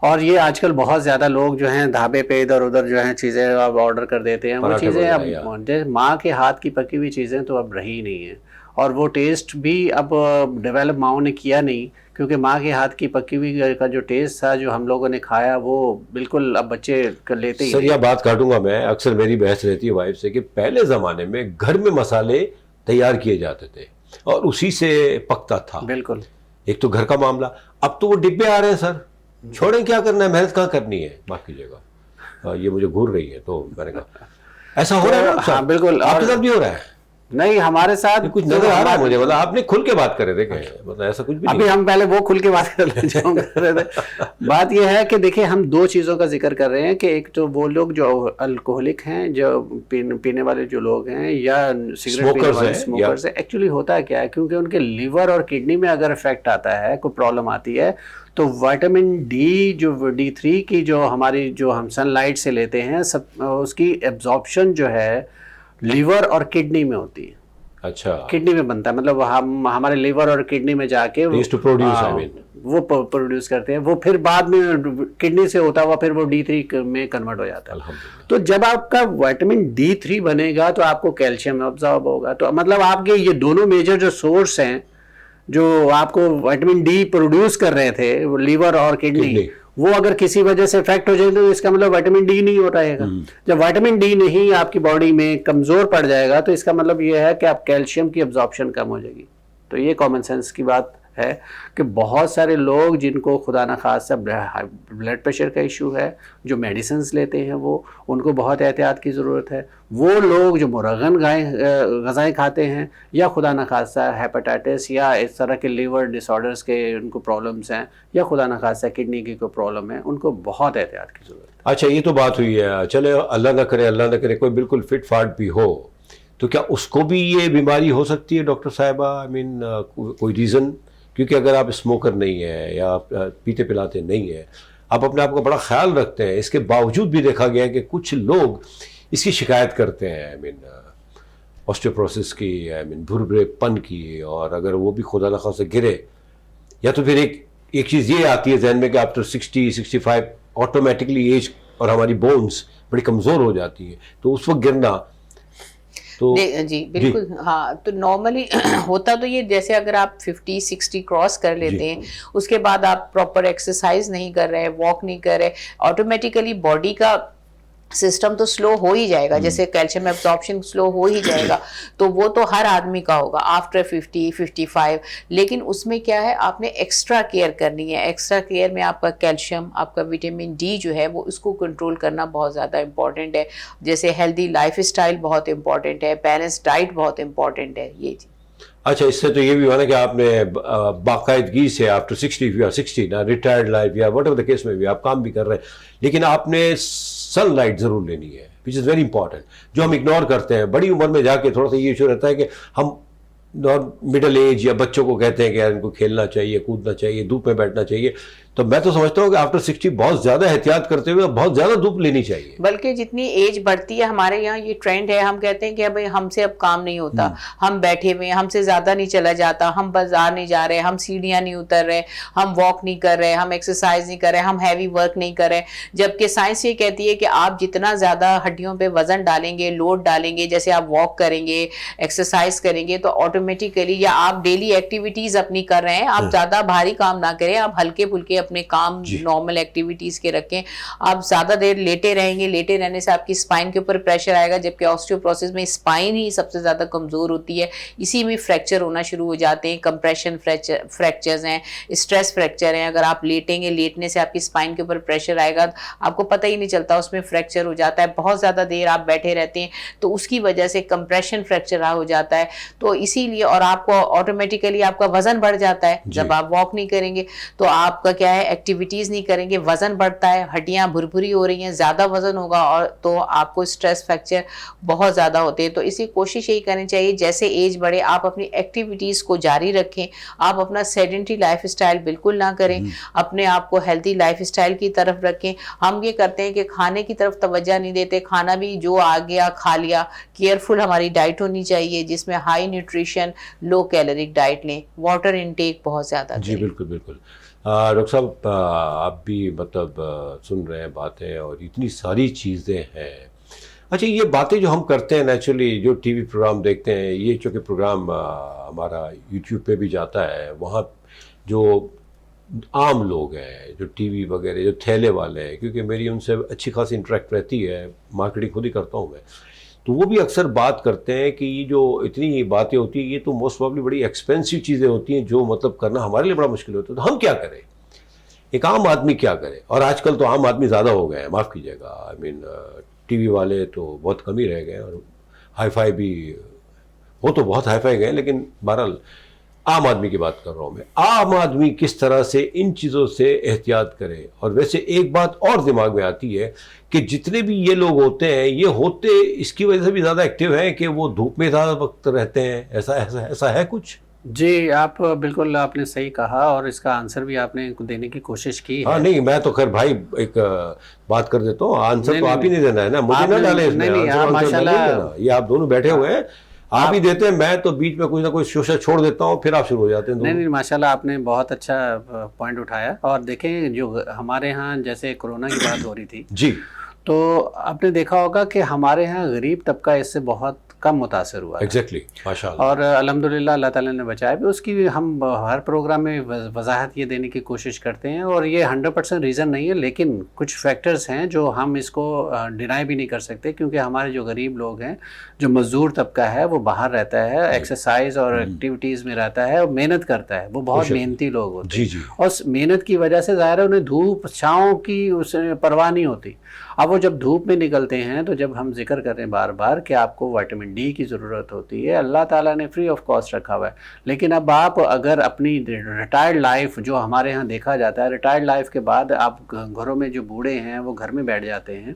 और ये आजकल बहुत ज़्यादा लोग जो हैं ढाबे पे इधर उधर जो हैं चीज़ें अब ऑर्डर कर देते हैं, वो चीज़ें अब माँ के हाथ की पकी हुई चीज़ें तो अब रही नहीं है, और वो टेस्ट भी अब डेवलप माओ ने किया नहीं, क्योंकि माँ के हाथ की पकी हुई का जो टेस्ट था जो हम लोगों ने खाया वो बिल्कुल अब बच्चे लेते ही। सर यह बात काटूंगा मैं, अक्सर मेरी बहस रहती है वाइफ से कि पहले ज़माने में घर में मसाले तैयार किए जाते थे और उसी से पकता था। बिल्कुल, एक तो घर का मामला, अब तो वो डिब्बे आ रहे हैं सर, छोड़ें क्या करना है, मेहनत कहाँ करनी है, माफ कीजिएगा ये मुझे घूर रही है, तो मैंने कहा ऐसा हो रहा है ना? हाँ बिल्कुल, आपके साथ भी हो रहा है? नहीं, हमारे साथ कुछ नजर आ रहा है मुझे, मतलब आपने खुल के बात करे थे, मतलब ऐसा कुछ भी अभी नहीं। हम पहले वो खुल के बात कर रहे थे। बात यह है कि देखिए हम दो चीज़ों का जिक्र कर रहे हैं कि एक तो वो लोग जो अल्कोहलिक हैं, जो पीने वाले जो लोग हैं, या सिगरेट पीने वाले स्मोकर्स है, एक्चुअली होता क्या है, क्योंकि उनके लिवर और किडनी में अगर इफेक्ट आता है, कोई प्रॉब्लम आती है, तो विटामिन डी जो D3 की जो हमारी जो हम सनलाइट से लेते हैं, सब उसकी एब्जॉर्प्शन जो है लीवर और किडनी में होती है। अच्छा, किडनी में बनता है, मतलब हम हमारे लीवर और किडनी में जाके वो प्रोड्यूस करते हैं, वो फिर बाद में किडनी से होता हुआ फिर वो D3 में कन्वर्ट हो जाता है। तो जब आपका विटामिन D3 बनेगा तो आपको कैल्शियम अब्जॉर्ब होगा, तो मतलब आपके ये दोनों मेजर जो सोर्स हैं जो आपको विटामिन डी प्रोड्यूस कर रहे थे, लीवर और किडनी, वो अगर किसी वजह से इफेक्ट हो जाए तो इसका मतलब विटामिन डी नहीं हो रहेगा। जब विटामिन डी नहीं आपकी बॉडी में कमजोर पड़ जाएगा तो इसका मतलब ये है कि आप कैल्शियम की एब्जॉर्प्शन कम हो जाएगी। तो ये कॉमन सेंस की बात है कि बहुत सारे लोग जिनको खुदा न खास्ता ब्लड प्रेशर का इशू है, जो मेडिसिन लेते हैं, वो उनको बहुत एहतियात की ज़रूरत है। वो लोग जो मुरगन ग़ज़ाएँ खाते हैं, या खुदा न खास्ता हेपेटाइटिस या इस तरह के लीवर डिसऑर्डर्स के उनको प्रॉब्लम्स हैं, या खुदा न खास्ता किडनी की कोई प्रॉब्लम है, उनको बहुत एहतियात की ज़रूरत है। अच्छा, ये तो बात हुई है, चले अल्लाह ना करे कोई बिल्कुल फिट फाट भी हो, तो क्या उसको भी ये बीमारी हो सकती है डॉक्टर साहिबा? आई मीन कोई रीज़न? क्योंकि अगर आप स्मोकर नहीं है या आप पीते पिलाते नहीं है, आप अपने आप का बड़ा ख्याल रखते हैं, इसके बावजूद भी देखा गया है कि कुछ लोग इसकी शिकायत करते हैं, आई मीन ऑस्टियोपोरोसिस की, आई मीन भुरभुरेपन की, और अगर वो भी खुदा न खास्ता गिरे, या तो फिर एक चीज़ ये आती है जहन में कि आफ्टर 60-65 ऑटोमेटिकली एज और हमारी बोन्स बड़ी कमज़ोर हो जाती है, तो उस वक्त गिरना तो जी बिल्कुल जी। हाँ, तो नॉर्मली होता तो ये, जैसे अगर आप 50-60 क्रॉस कर लेते हैं, उसके बाद आप प्रॉपर एक्सरसाइज नहीं कर रहे, वॉक नहीं कर रहे, ऑटोमेटिकली बॉडी का सिस्टम तो स्लो हो ही जाएगा, जैसे कैल्शियम एब्जॉर्प्शन स्लो हो ही जाएगा, तो वो तो हर आदमी का होगा आफ्टर 50-55। लेकिन उसमें क्या है, आपने एक्स्ट्रा केयर करनी है। एक्स्ट्रा केयर में आपका कैल्शियम, आपका विटामिन डी जो है वो इसको कंट्रोल करना बहुत ज़्यादा इंपॉर्टेंट है। जैसे हेल्दी लाइफ स्टाइल बहुत इंपॉर्टेंट है, बैलेंस डाइट बहुत इंपॉर्टेंट है, ये चीज़। अच्छा, इससे तो ये भी हुआ ना कि आपने बाकायदगी से आफ्टर 60 या 60 ना रिटायर्ड लाइफ या वट एवर द केस में भी आप काम भी कर रहे हैं, लेकिन आपने सनलाइट ज़रूर लेनी है, विच इज़ वेरी इंपॉर्टेंट, जो हम इग्नोर करते हैं। बड़ी उम्र में जाके थोड़ा सा ये इशू रहता है कि हम मिडिल एज या बच्चों को कहते हैं कि यार इनको खेलना चाहिए, कूदना चाहिए, धूप में बैठना चाहिए। तो मैं तो समझता हूँ कि आफ्टर 60 बहुत ज़्यादा एहतियात करते हुए बहुत ज़्यादा धूप लेनी चाहिए। बल्कि जितनी एज बढ़ती है, हमारे यहाँ ये ट्रेंड है, हम कहते हैं कि भाई हमसे अब काम नहीं होता, हम बैठे हुए हैं, हमसे ज़्यादा नहीं चला जाता, हम बाजार नहीं जा रहे, हम सीढ़ियाँ नहीं उतर रहे, हम वॉक नहीं कर रहे, हम एक्सरसाइज नहीं कर रहे, हम हैवी वर्क नहीं कर रहे। जबकि साइंस ये कहती है कि आप जितना ज़्यादा हड्डियों पे वजन डालेंगे, लोड डालेंगे, जैसे आप वॉक करेंगे, एक्सरसाइज करेंगे, तो ऑटोमेटिकली, या आप डेली एक्टिविटीज़ अपनी कर रहे हैं, आप ज़्यादा भारी काम ना करें, आप हल्के फुल्के अपने काम नॉर्मल एक्टिविटीज के रखें। आप ज्यादा देर लेटे रहेंगे, लेटे रहने से आपकी स्पाइन के ऊपर प्रेशर आएगा, जबकि ऑस्टियोपोरोसिस में स्पाइन ही सबसे ज्यादा कमजोर होती है, इसी में फ्रैक्चर होना शुरू हो जाते हैं। कंप्रेशन फ्रैक्चर्स हैं, स्ट्रेस फ्रैक्चर हैं। अगर आप लेटेंगे, लेटने से आपकी स्पाइन के ऊपर प्रेशर आएगा, आपको पता ही नहीं चलता, उसमें फ्रैक्चर हो जाता है। बहुत ज्यादा देर आप बैठे रहते हैं तो उसकी वजह से कंप्रेशन फ्रैक्चर हो जाता है। तो इसीलिए, और आपको ऑटोमेटिकली आपका वजन बढ़ जाता है जब आप वॉक नहीं करेंगे, तो आपका क्या है, एक्टिविटीज नहीं करेंगे, वजन बढ़ता है, हड्डियां भुरभुरी हो रही हैं, ज्यादा वजन होगा और तो आपको स्ट्रेस फ्रैक्चर बहुत ज्यादा होते हैं। तो इसी कोशिश यही करनी चाहिए, जैसे एज बढ़े आप अपनी एक्टिविटीज को जारी रखें, आप अपना सेडेंटरी लाइफ स्टाइल बिल्कुल ना करें, अपने आप को हेल्थी लाइफ स्टाइल की तरफ रखें। हम ये करते हैं कि खाने की तरफ तवज्जो नहीं देते, खाना भी जो आ गया खा लिया। केयरफुल हमारी डाइट होनी चाहिए जिसमें हाई न्यूट्रिशन, लो कैलोरिक डाइट लें, वाटर इनटेक बहुत ज्यादा जी करें। बिल्कुल बिल्कुल। डॉक्टर साहब, आप भी मतलब सुन रहे हैं बातें, और इतनी सारी चीज़ें हैं। अच्छा, ये बातें जो हम करते हैं नेचुरली, जो टीवी प्रोग्राम देखते हैं, ये चूँकि प्रोग्राम हमारा यूट्यूब पे भी जाता है, वहाँ जो आम लोग हैं, जो टीवी वगैरह, जो ठेले वाले हैं, क्योंकि मेरी उनसे अच्छी खासी इंटरेक्ट रहती है, मार्केटिंग खुद ही करता हूँ मैं, तो वो भी अक्सर बात करते हैं कि ये जो इतनी बातें होती हैं, ये तो मोस्ट प्रॉब्ली बड़ी एक्सपेंसिव चीज़ें होती हैं, जो मतलब करना हमारे लिए बड़ा मुश्किल होता है। तो हम क्या करें, एक आम आदमी क्या करे? और आजकल तो आम आदमी ज़्यादा हो गए हैं, माफ़ कीजिएगा, आई मीन टीवी वाले तो बहुत कम ही रह गए, और हाई फाई भी, वो तो बहुत हाई फाई गए, लेकिन बहरहाल आम आदमी की बात कर रहा हूँ मैं। आम आदमी किस तरह से इन चीज़ों से एहतियात करे? और वैसे एक बात और दिमाग में आती है कि जितने भी ये लोग होते हैं, ये होते इसकी वजह से भी ज़्यादा एक्टिव हैं कि वो धूप में ज़्यादा वक्त रहते हैं। ऐसा ऐसा ऐसा है कुछ? जी, आप बिल्कुल आपने सही कहा, और इसका आंसर भी आपने देने की कोशिश की हाँ है। नहीं, मैं तो खैर भाई एक बात कर देता हूँ, आंसर तो आप ही नहीं देना है ना, मुझे ना डाले इसमें। नहीं, आंसर आप आंसर मैं नहीं माशाल्लाह, देना। ये आप दोनों बैठे हुए हैं, आप ही देते हैं, मैं तो बीच में कुछ ना कुछ शोशा छोड़ देता हूँ, फिर आप शुरू हो जाते हैं नहीं दोनों। नहीं, माशाल्लाह आपने बहुत अच्छा पॉइंट उठाया। और देखें, जो हमारे यहाँ जैसे कोरोना की बात हो रही थी, जी तो आपने देखा होगा कि हमारे यहाँ गरीब तबका इससे बहुत कम मुतासर हुआ है। एग्जैक्टली, माशाल्लाह। और अल्हम्दुलिल्लाह अल्लाह ताला ने बचाया भी। उसकी भी हम हर प्रोग्राम में वजाहत ये देने की कोशिश करते हैं, और ये 100% रीज़न नहीं है, लेकिन कुछ फैक्टर्स हैं जो हम इसको डिनाई भी नहीं कर सकते, क्योंकि हमारे जो गरीब लोग हैं, जो मजदूर तबका है, वो बाहर रहता है, एक्सरसाइज और एक्टिविटीज़ में रहता है और मेहनत करता है, वो बहुत मेहनती लोग होते हैं। जी जी। और मेहनत की वजह से ज़ाहिर है उन्हें धूप छाँव की उसे परवाह नहीं होती। अब वो जब धूप में निकलते हैं, तो जब हम जिक्र कर रहे हैं बार बार कि आपको विटामिन डी की ज़रूरत होती है, अल्लाह ताला ने फ्री ऑफ कॉस्ट रखा हुआ है। लेकिन अब आप अगर अपनी रिटायर्ड लाइफ, जो हमारे यहाँ देखा जाता है, रिटायर्ड लाइफ के बाद आप घरों में जो बूढ़े हैं वो घर में बैठ जाते हैं,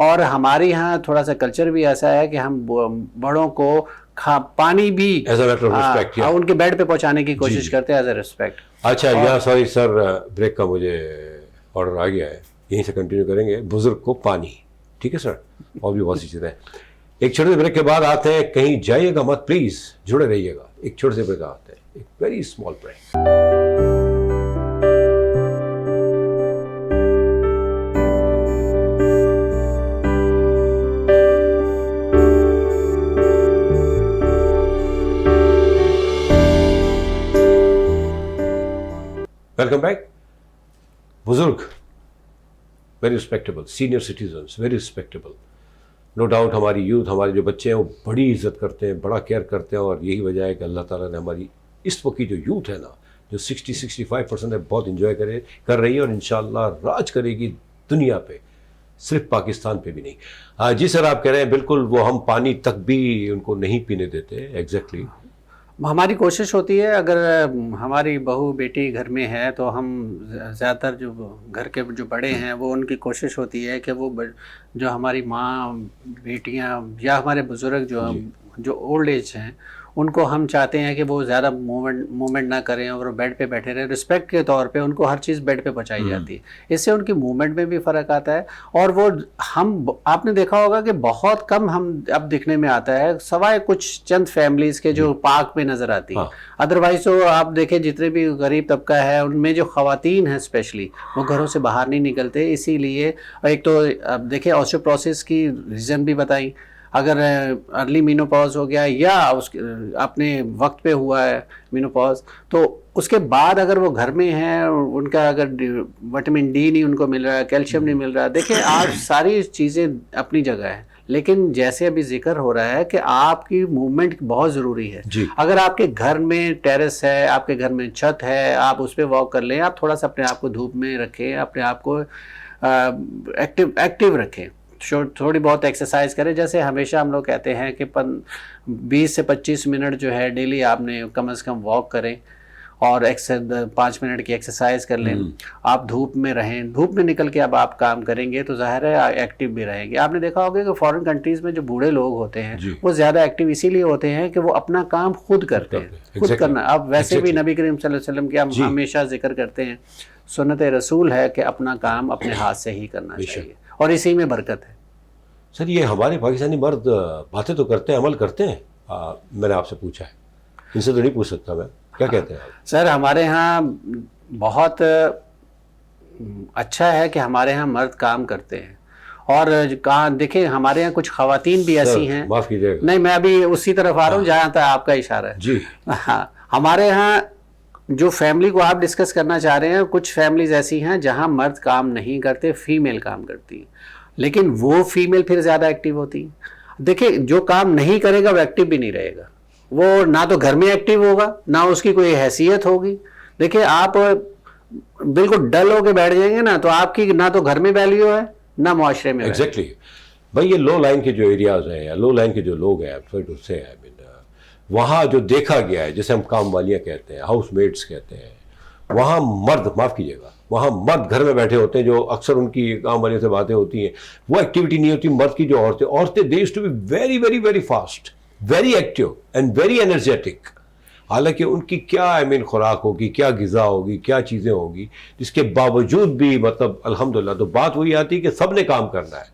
और हमारे यहाँ थोड़ा सा कल्चर भी ऐसा है कि हम बड़ों को पानी भी as a matter of respect, उनके बेड पे पहुँचाने की कोशिश करते हैं एज ए रिस्पेक्ट। अच्छा, यहाँ सॉरी सर, ब्रेक का मुझे ऑर्डर आ गया है, यहीं से कंटिन्यू करेंगे। बुजुर्ग को पानी, ठीक है सर, और भी बहुत सी चीज़ें हैं। एक छोटे से ब्रेक के बाद आते हैं, कहीं जाइएगा मत प्लीज़, जुड़े रहिएगा। एक छोटे से ब्रेक आते हैं, एक very small break. Welcome back. बुजुर्ग very respectable, senior citizens very respectable, no doubt. हमारी यूथ, हमारे जो बच्चे हैं वो बड़ी इज्जत करते हैं, बड़ा केयर करते हैं, और यही वजह है कि अल्लाह ताला ने हमारी इस वक्त की जो यूथ है ना, जो 60-65% है, बहुत इंजॉय कर रही है, और इंशाअल्लाह राज करेगी दुनिया पे, सिर्फ पाकिस्तान पे भी नहीं। जी सर, आप कह रहे हैं बिल्कुल, वो हम पानी तक भी उनको नहीं पीने देते। एग्जैक्टली हमारी कोशिश होती है, अगर हमारी बहू बेटी घर में है तो हम ज़्यादातर जो घर के जो बड़े हैं वो उनकी कोशिश होती है कि वो जो हमारी माँ, बेटियाँ या हमारे बुज़ुर्ग जो ओल्ड एज हैं, उनको हम चाहते हैं कि वो ज़्यादा मूवमेंट ना करें और बेड पे बैठे रहें। रिस्पेक्ट के तौर पे उनको हर चीज़ बेड पे पहुंचाई जाती है, इससे उनकी मूवमेंट में भी फ़र्क आता है। और वो आपने देखा होगा कि बहुत कम हम अब दिखने में आता है, सवाए कुछ चंद फैमिलीज़ के जो पार्क में नज़र आती है। अदरवाइज तो आप देखें जितने भी गरीब तबका है उनमें जो ख़वातीन हैं स्पेशली, वो घरों से बाहर नहीं निकलते। इसीलिए एक तो अब देखिए ऑस्टियोपोरोसिस की रीज़न भी बताई, अगर अर्ली मीनोपॉज हो गया या उसके अपने वक्त पे हुआ है मीनोपॉज, तो उसके बाद अगर वो घर में हैं, उनका अगर विटामिन डी नहीं उनको मिल रहा है, कैल्शियम नहीं मिल रहा है। देखिए आज सारी चीज़ें अपनी जगह है, लेकिन जैसे अभी जिक्र हो रहा है कि आपकी मूवमेंट बहुत ज़रूरी है। अगर आपके घर में टेरेस है, आपके घर में छत है, आप उस पर वॉक कर लें, आप थोड़ा सा अपने आप को धूप में रखें, अपने आप को एक्टिव रखें, थोड़ी बहुत एक्सरसाइज करें। जैसे हमेशा हम लोग कहते हैं कि 20 से 25 मिनट जो है डेली आपने कम से कम वॉक करें और 5 मिनट की एक्सरसाइज कर लें। आप धूप में रहें, धूप में निकल के अब आप काम करेंगे तो जाहिर है एक्टिव भी रहेंगे। आपने देखा होगा कि फॉरेन कंट्रीज़ में जो बूढ़े लोग होते हैं वो ज़्यादा एक्टिव इसीलिए होते हैं कि वो अपना काम खुद करते हैं, खुद करना। अब वैसे भी नबी करीम सल्लल्लाहु अलैहि वसल्लम के हम हमेशा जिक्र करते हैं, सुन्नत रसूल है कि अपना काम अपने हाथ से ही करना चाहिए, और इसी में बरकत है। सर, ये हमारे पाकिस्तानी मर्द बातें तो करते हैं, अमल करते हैं? मैंने आपसे पूछा है, इनसे तो नहीं पूछ सकता मैं, क्या कहते हैं आप? सर, हमारे यहाँ बहुत अच्छा है कि हमारे यहाँ मर्द काम करते हैं, और कहाँ देखिए हमारे यहाँ कुछ ख़वातीन भी ऐसी हैं। माफ़ कीजिएगा, नहीं, मैं अभी उसी तरफ आ रहा हूँ जहाँ तक आपका इशारा है जी। हाँ, हमारे यहाँ जो फैमिली को आप डिस्कस करना चाह रहे हैं, कुछ फैमिलीज ऐसी हैं जहाँ मर्द काम नहीं करते, फीमेल काम करती है, लेकिन वो फीमेल फिर ज़्यादा एक्टिव होती है। देखिए जो काम नहीं करेगा वो एक्टिव भी नहीं रहेगा, वो ना तो घर में एक्टिव होगा, ना उसकी कोई हैसियत होगी। देखिए आप बिल्कुल डल होके बैठ जाएंगे ना, तो आपकी ना तो घर में वैल्यू है ना मुआशरे में। एग्जैक्टली भाई, ये लो लाइन के जो एरियाज हैं या लो लाइन के जो लोग हैं, उससे वहाँ जो देखा गया है, जैसे हम काम वालियाँ कहते हैं, हाउस मेड्स कहते हैं, वहाँ मर्द, माफ़ कीजिएगा, वहाँ मर्द घर में बैठे होते हैं, जो अक्सर उनकी काम वालियों से बातें होती हैं, वो एक्टिविटी नहीं होती। मर्द की जो औरतें they used to be very very very fast, very active and very energetic. हालांकि उनकी क्या खुराक होगी, क्या ग़िज़ा होगी, क्या चीज़ें होगी, जिसके बावजूद भी मतलब अल्हम्दुलिल्लाह, तो बात वही आती है कि सब ने काम करना है,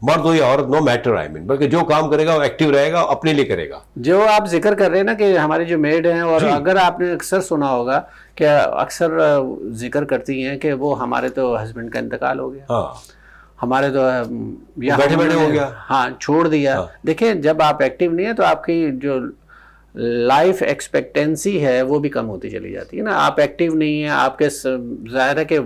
मर्द हो या औरत, नो मैटर। बल्कि जो काम करेगा वो एक्टिव रहेगा, अपने लिए करेगा। जो आप जिक्र कर रहे हैं ना कि हमारी जो मेड हैं, और अगर आपने अक्सर सुना होगा कि अक्सर जिक्र करती हैं कि वो हमारे तो हस्बैंड का इंतकाल हो गया, हाँ, हमारे तो बैठे बैठे हो गया, हाँ, छोड़ दिया। हाँ। देखिए जब आप एक्टिव नहीं है तो आपकी जो लाइफ एक्सपेक्टेंसी है वो भी कम होती चली जाती है ना। आप एक्टिव नहीं है, आपके जाहिर है कि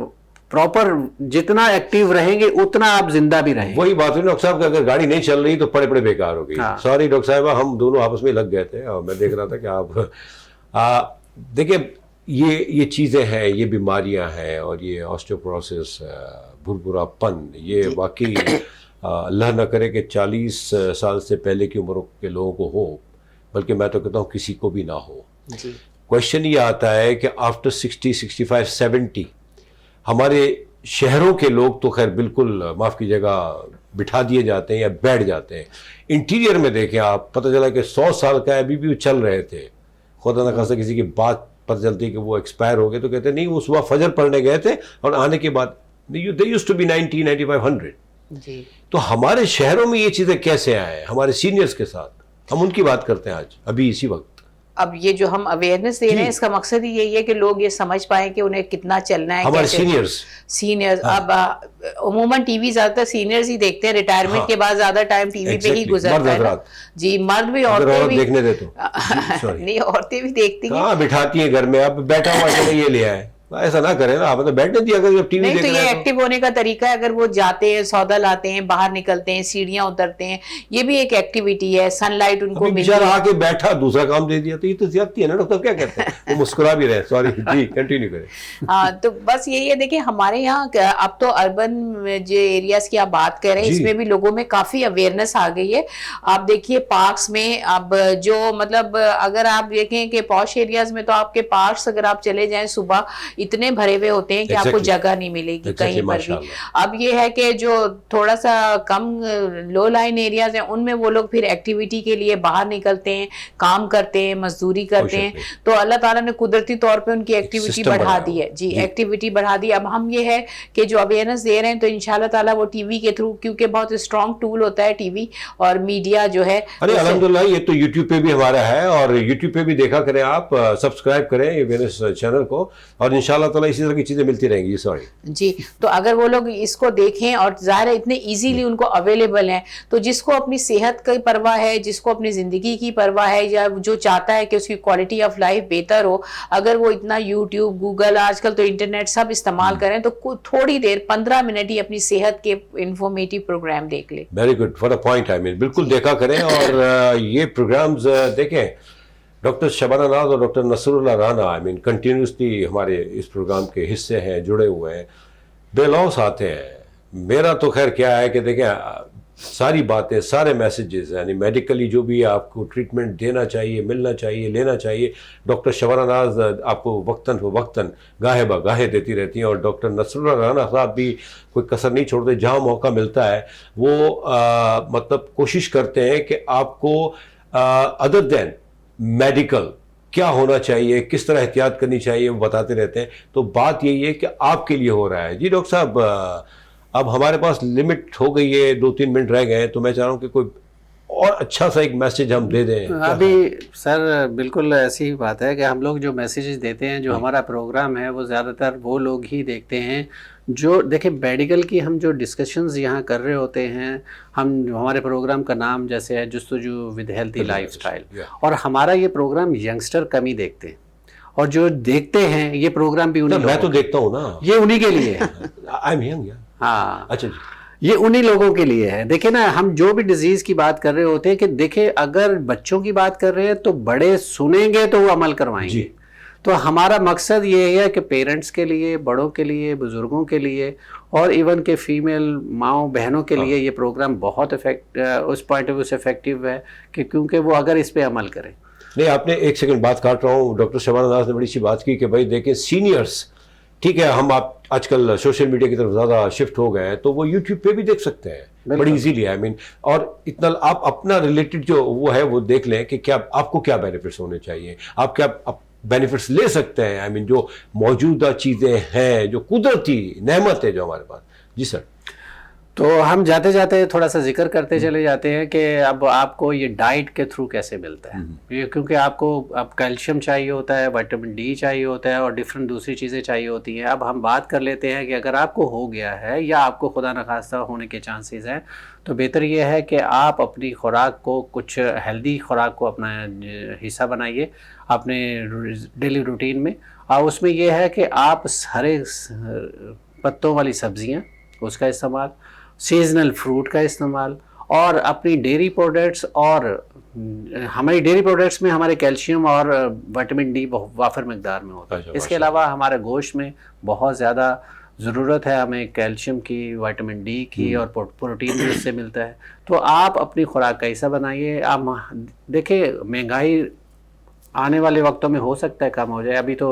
प्रॉपर जितना एक्टिव रहेंगे उतना आप जिंदा भी रहेंगे। वही बात है डॉक्टर साहब, अगर गाड़ी नहीं चल रही तो पड़े पड़े बेकार हो गई। सॉरी डॉक्टर साहब, हम दोनों आपस में लग गए थे और मैं देख रहा था कि आप देखिए ये चीज़ें हैं, ये बीमारियां हैं, और ये ऑस्टियोपोरोसिस, भुरभुरापन, ये वाकई अल्लाह न करे कि 40 साल से पहले की उम्र के लोगों को हो, बल्कि मैं तो कहता हूँ किसी को भी ना हो। क्वेश्चन ये आता है कि आफ्टर 60, 65, 70 हमारे शहरों के लोग तो खैर बिल्कुल माफ़ कीजिएगा बिठा दिए जाते हैं या बैठ जाते हैं। इंटीरियर में देखें आप, पता चला कि 100 साल का अभी भी चल रहे थे, खुदा न खासा किसी की बात पता चलती है कि वो एक्सपायर हो गए, तो कहते नहीं वो सुबह फजर पढ़ने गए थे और आने के बाद दे यूज्ड टू बी 90, 95, 100। जी। तो हमारे शहरों में ये चीज़ें कैसे आए हमारे सीनियर्स के साथ, हम उनकी बात करते हैं आज अभी इसी वक्त। अब ये जो हम अवेयरनेस दे रहे हैं, इसका मकसद ही यही है कि लोग ये समझ पाएं कि उन्हें कितना चलना है। हमारे सीनियर्स हाँ। अब उमूमन टीवी ज्यादातर सीनियर्स ही देखते हैं, रिटायरमेंट हाँ। के बाद ज्यादा टाइम टीवी पे ही गुजरता है ना। जी, मर्द भी, औरतें भी देखने दे तो नहीं, औरतें भी देखती हैं, बिठाती हैं घर में, अब बैठा हुआ चले ये ले आए, ऐसा ना करें ना, मतलब बैठने दिया अगर जब टीवी नहीं देख तो रहे ये हैं एक्टिव होने का तरीका है, अगर वो जाते हैं, सौदा लाते हैं, बाहर निकलते हैं, सीढ़ियां उतरते हैं, ये भी एक एक्टिविटी है, सनलाइट उनको अभी मिलती बेचारा है। आके बैठा दूसरा काम दे दिया, तो ये तो ज्यादती है ना डॉक्टर, क्या कहते हैं, वो मुस्कुरा भी रहे, सॉरी जी कंटिन्यू करें। हाँ तो बस यही है, देखिए हमारे यहाँ अब तो अर्बन जो एरियाज की आप बात कर रहे हैं, जी। इसमें भी लोगों में काफी अवेयरनेस आ गई है। आप देखिए पार्क्स में अब जो मतलब अगर आप देखें कि पॉश एरियाज में तो आपके पार्क्स अगर आप चले जाएं सुबह इतने भरे हुए होते हैं कि आपको Exactly. जगह नहीं मिलेगी Exactly, कहीं पर भी। माशाअल्लाह। अब ये है कि जो थोड़ा सा कम लो लाइन एरियाज हैं उनमें वो लोग फिर एक्टिविटी के लिए बाहर निकलते हैं, काम करते हैं, मजदूरी करते हैं, तो अल्लाह ताला ने कुदरती तौर पे उनकी एक्टिविटी सिस्टम बढ़ा बनाया दी है। हुआ। जी, जी। एक्टिविटी बढ़ा दी। अब हम ये है कि जो अवेयरनेस दे रहे हैं तो इंशाल्लाह ताला वो टीवी के थ्रू, क्योंकि बहुत स्ट्रॉन्ग टूल होता है टीवी और मीडिया जो है। अरे उससे- अल्हम्दुलिल्लाह, ये तो यूट्यूब पे भी हमारा है, और यूट्यूब पे भी देखा करें आप, सब्सक्राइब करें ये वेनस चैनल को, और इंशाल्लाह ताला इसी तरह की चीजें मिलती रहेंगी। सॉरी जी, तो अगर वो लोग इसको देखें, और जाहिर है इतने इजीली उनको अवेलेबल हैं, तो जिसको अपनी सेहत की परवाह है, जिसको अपनी ज़िंदगी की परवाह है, या जो चाहता है कि उसकी क्वालिटी ऑफ लाइफ बेहतर हो, अगर वो इतना यूट्यूब, गूगल, आजकल तो इंटरनेट सब इस्तेमाल करें, तो थोड़ी देर 15 मिनट ही अपनी सेहत के इंफॉर्मेटिव प्रोग्राम देख ले। Very good for a point, I mean बिल्कुल देखा करें। और ये प्रोग्राम्स देखें, डॉक्टर शबाना नाज और doctor Nasrullah Rana I mean continuously हमारे इस प्रोग्राम के हिस्से हैं, जुड़े हुए हैं, बेलौस आते हैं। मेरा तो खैर क्या है कि देखें, सारी बातें, सारे मैसेजेस, यानी मेडिकली जो भी आपको ट्रीटमेंट देना चाहिए, मिलना चाहिए, लेना चाहिए, डॉक्टर शबाना नाज आपको वक्तन फवक्तन गाहे बगाहे देती रहती हैं, और डॉक्टर नसरुल्लाह राना साहब भी कोई कसर नहीं छोड़ते, जहाँ मौका मिलता है वो मतलब कोशिश करते हैं कि आपको अदर देन मेडिकल क्या होना चाहिए, किस तरह एहतियात करनी चाहिए, वो बताते रहते हैं। तो बात यही है कि आपके लिए हो रहा है। जी डॉक्टर साहब, अब हमारे पास लिमिट हो गई है, 2-3 मिनट रह गए हैं, तो मैं चाह रहा हूँ कि कोई और अच्छा सा एक मैसेज हम दे दें। अभी सर बिल्कुल ऐसी ही बात है कि हम लोग जो मैसेजेस देते हैं, जो हमारा प्रोग्राम है, वो ज़्यादातर वो लोग ही देखते हैं जो देखिए मेडिकल की हम जो डिस्कशंस यहाँ कर रहे होते हैं। हमारे प्रोग्राम का नाम जैसे है जुस्तजू विद हेल्थी लाइफस्टाइल, और हमारा ये प्रोग्राम यंगस्टर कम ही देखते हैं, और जो देखते हैं ये प्रोग्राम भी उन्हीं मैं तो लोगों देखता हूँ ना, ये उन्हीं के लिए है। I am young. हाँ, अच्छा जी, ये उन्हीं लोगों के लिए है। देखिए ना, हम जो भी डिजीज की बात कर रहे होते हैं कि देखिए अगर बच्चों की बात कर रहे हैं तो बड़े सुनेंगे तो वो अमल करवाएंगे जी। तो हमारा मकसद ये है कि पेरेंट्स के लिए, बड़ों के लिए, बुजुर्गों के लिए, और इवन के फीमेल माओ बहनों के लिए ये प्रोग्राम बहुत उस पॉइंट ऑफ व्यू से इफेक्टिव है कि क्योंकि वो अगर इस पे अमल करें। नहीं आपने एक सेकंड बात काट रहा हूँ, डॉक्टर शबाना नाज ने बड़ी सी बात की कि भाई देखें सीनियर्स, ठीक है, हम आप आजकल सोशल मीडिया की तरफ ज़्यादा शिफ्ट हो गए हैं, तो वो यूट्यूब पे भी देख सकते हैं बड़ी इजीली, आई मीन, और इतना आप अपना रिलेटेड जो वो है वो देख लें कि क्या आपको क्या बेनिफिट्स होने चाहिए, आप क्या बेनिफिट्स ले सकते हैं, आई मीन जो मौजूदा चीज़ें हैं, जो कुदरती नेमत है जो हमारे पास। जी सर। तो हम जाते जाते थोड़ा सा जिक्र करते चले जाते हैं कि अब आपको ये डाइट के थ्रू कैसे मिलता है। ये क्योंकि आपको अब कैल्शियम चाहिए होता है, विटामिन डी चाहिए होता है, और डिफरेंट दूसरी चीज़ें चाहिए होती हैं। अब हम बात कर लेते हैं कि अगर आपको हो गया है या आपको खुदा न खास्ता होने के चांसेस हैं, तो बेहतर ये है कि आप अपनी खुराक को, कुछ हेल्दी खुराक को अपना हिस्सा बनाइए अपने डेली रूटीन में। और उसमें यह है कि आप हरे पत्तों वाली सब्जियाँ उसका इस्तेमाल, सीजनल फ्रूट का इस्तेमाल, और अपनी डेयरी प्रोडक्ट्स, और हमारी डेयरी प्रोडक्ट्स में हमारे कैल्शियम और विटामिन डी वाफर मकदार में होता है। इसके अलावा हमारे गोश्त में बहुत ज़्यादा ज़रूरत है हमें कैल्शियम की, विटामिन डी की, और प्रोटीन भी उससे मिलता है। तो आप अपनी खुराक का हिस्सा बनाइए। आप देखिए महंगाई आने वाले वक्तों में हो सकता है कम हो जाए, अभी तो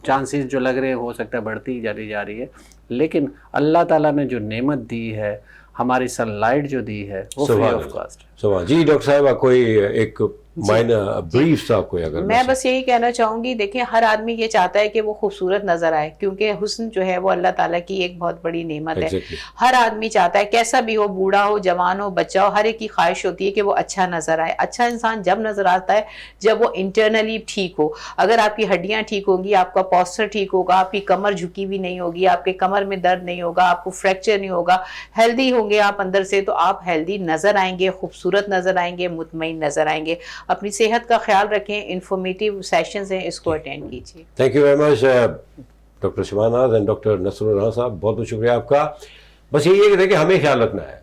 चांसेस जो लग रहे हैं हो सकता है बढ़ती जा रही है, लेकिन अल्लाह ताला ने जो नेमत दी है, हमारी सनलाइट जो दी है, वो फ्री ऑफ कॉस्ट। जी डॉक्टर साहब, कोई एक माइनर ब्रीफ सा कोई अगर मैं बस यही कहना चाहूंगी, देखिए हर आदमी ये चाहता है कि वो खूबसूरत नजर आए, क्योंकि हुस्न जो है वो अल्लाह ताला की एक बहुत बड़ी नेमत है। हर आदमी चाहता है, कैसा भी हो, बूढ़ा हो, जवान हो, बच्चा हो, हर एक की ख्वाहिश होती है कि वो अच्छा नजर आए। अच्छा इंसान जब नजर आता है जब वो इंटरनली ठीक हो। अगर आपकी हड्डियां ठीक होंगी, आपका पॉस्चर ठीक होगा, आपकी कमर झुकी हुई नहीं होगी, आपके कमर में दर्द नहीं होगा, आपको फ्रैक्चर नहीं होगा, हेल्दी होंगे आप अंदर से, तो आप हेल्दी नजर आएंगे, खूबसूरत नजर आएंगे, मुतमईन नजर आएंगे। अपनी सेहत का ख्याल रखें। इंफॉर्मेटिव सेशंस हैं, इसको अटेंड कीजिए। Thank you very much doctor Shabanaz and doctor Nasrullah Rana Sahab, बहुत बहुत शुक्रिया आपका। बस यही है कि हमें ख्याल रखना है।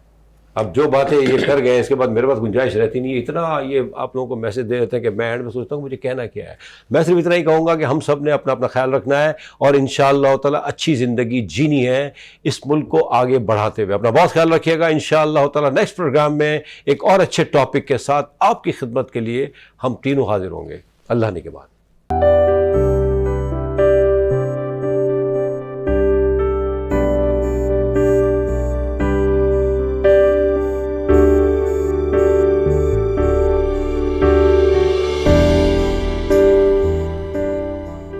अब जो बातें ये कर गए इसके बाद मेरे पास गुंजाइश रहती नहीं है, इतना ये आप लोगों को मैसेज दे देते हैं कि मैं एंड में सोचता हूँ मुझे कहना क्या है। मैं सिर्फ इतना ही कहूँगा कि हम सब ने अपना अपना ख्याल रखना है और इंशाअल्लाह ताला अच्छी ज़िंदगी जीनी है इस मुल्क को आगे बढ़ाते हुए। अपना बहुत ख्याल रखिएगा। इंशाअल्लाह ताला नेक्स्ट प्रोग्राम में एक और अच्छे टॉपिक के साथ आपकी खिदमत के लिए हम तीनों हाजिर होंगे। अल्लाह ने के बाद।